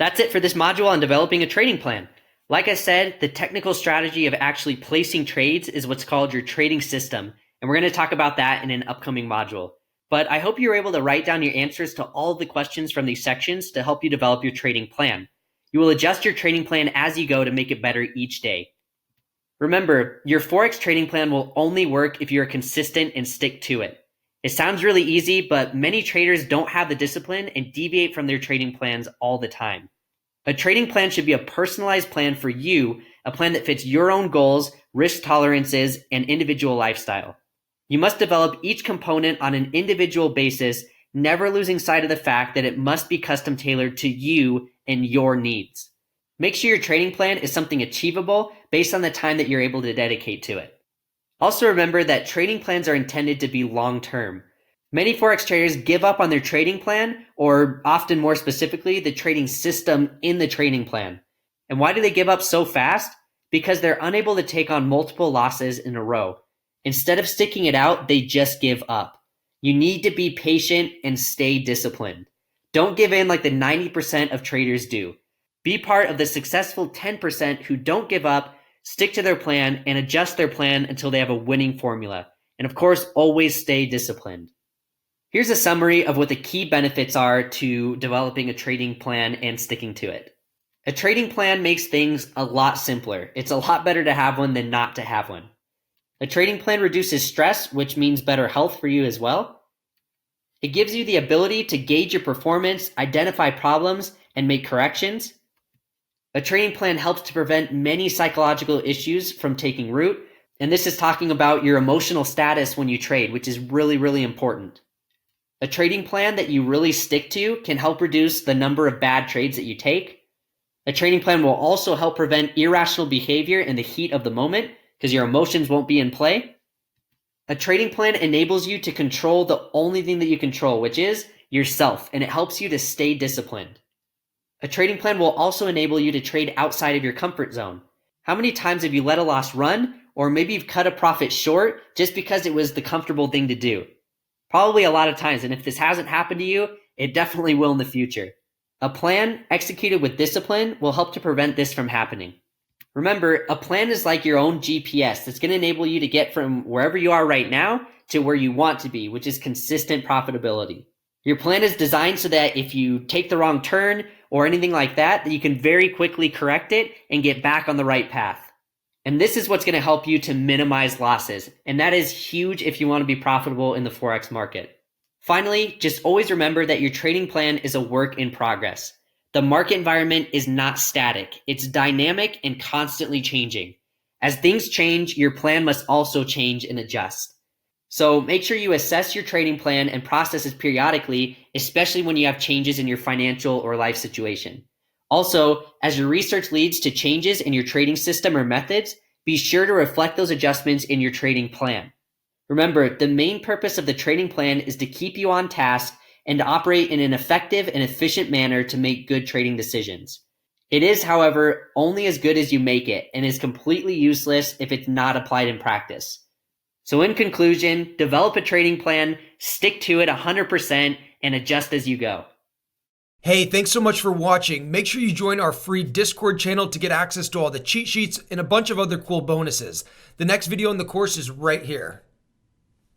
That's it for this module on developing a trading plan. Like I said, the technical strategy of actually placing trades is what's called your trading system, and we're going to talk about that in an upcoming module. But I hope you were able to write down your answers to all of the questions from these sections to help you develop your trading plan. You will adjust your trading plan as you go to make it better each day. Remember, your Forex trading plan will only work if you're consistent and stick to it. It sounds really easy, but many traders don't have the discipline and deviate from their trading plans all the time. A trading plan should be a personalized plan for you, a plan that fits your own goals, risk tolerances, and individual lifestyle. You must develop each component on an individual basis, never losing sight of the fact that it must be custom tailored to you and your needs. Make sure your trading plan is something achievable based on the time that you're able to dedicate to it. Also remember that trading plans are intended to be long-term. Many Forex traders give up on their trading plan, or often more specifically, the trading system in the trading plan. And why do they give up so fast? Because they're unable to take on multiple losses in a row. Instead of sticking it out, they just give up. You need to be patient and stay disciplined. Don't give in like the 90% of traders do. Be part of the successful 10% who don't give up, stick to their plan, and adjust their plan until they have a winning formula. And of course, always stay disciplined. Here's a summary of what the key benefits are to developing a trading plan and sticking to it. A trading plan makes things a lot simpler. It's a lot better to have one than not to have one. A trading plan reduces stress, which means better health for you as well. It gives you the ability to gauge your performance, identify problems, and make corrections. A trading plan helps to prevent many psychological issues from taking root, and this is talking about your emotional status when you trade, which is really, really important. A trading plan that you really stick to can help reduce the number of bad trades that you take. A trading plan will also help prevent irrational behavior in the heat of the moment because your emotions won't be in play. A trading plan enables you to control the only thing that you control, which is yourself, and it helps you to stay disciplined. A trading plan will also enable you to trade outside of your comfort zone. How many times have you let a loss run, or maybe you've cut a profit short just because it was the comfortable thing to do? Probably a lot of times, and if this hasn't happened to you, it definitely will in the future. A plan executed with discipline will help to prevent this from happening. Remember, a plan is like your own GPS that's going to enable you to get from wherever you are right now to where you want to be, which is consistent profitability. Your plan is designed so that if you take the wrong turn or anything like that, you can very quickly correct it and get back on the right path. And this is what's going to help you to minimize losses. And that is huge if you want to be profitable in the Forex market. Finally, just always remember that your trading plan is a work in progress. The market environment is not static. It's dynamic and constantly changing. As things change, your plan must also change and adjust. So make sure you assess your trading plan and processes periodically, especially when you have changes in your financial or life situation. Also, as your research leads to changes in your trading system or methods, be sure to reflect those adjustments in your trading plan. Remember, the main purpose of the trading plan is to keep you on task and to operate in an effective and efficient manner to make good trading decisions. It is, however, only as good as you make it and is completely useless if it's not applied in practice. So in conclusion, develop a trading plan, stick to it 100%, and adjust as you go. Hey, thanks so much for watching. Make sure you join our free Discord channel to get access to all the cheat sheets and a bunch of other cool bonuses. The next video in the course is right here.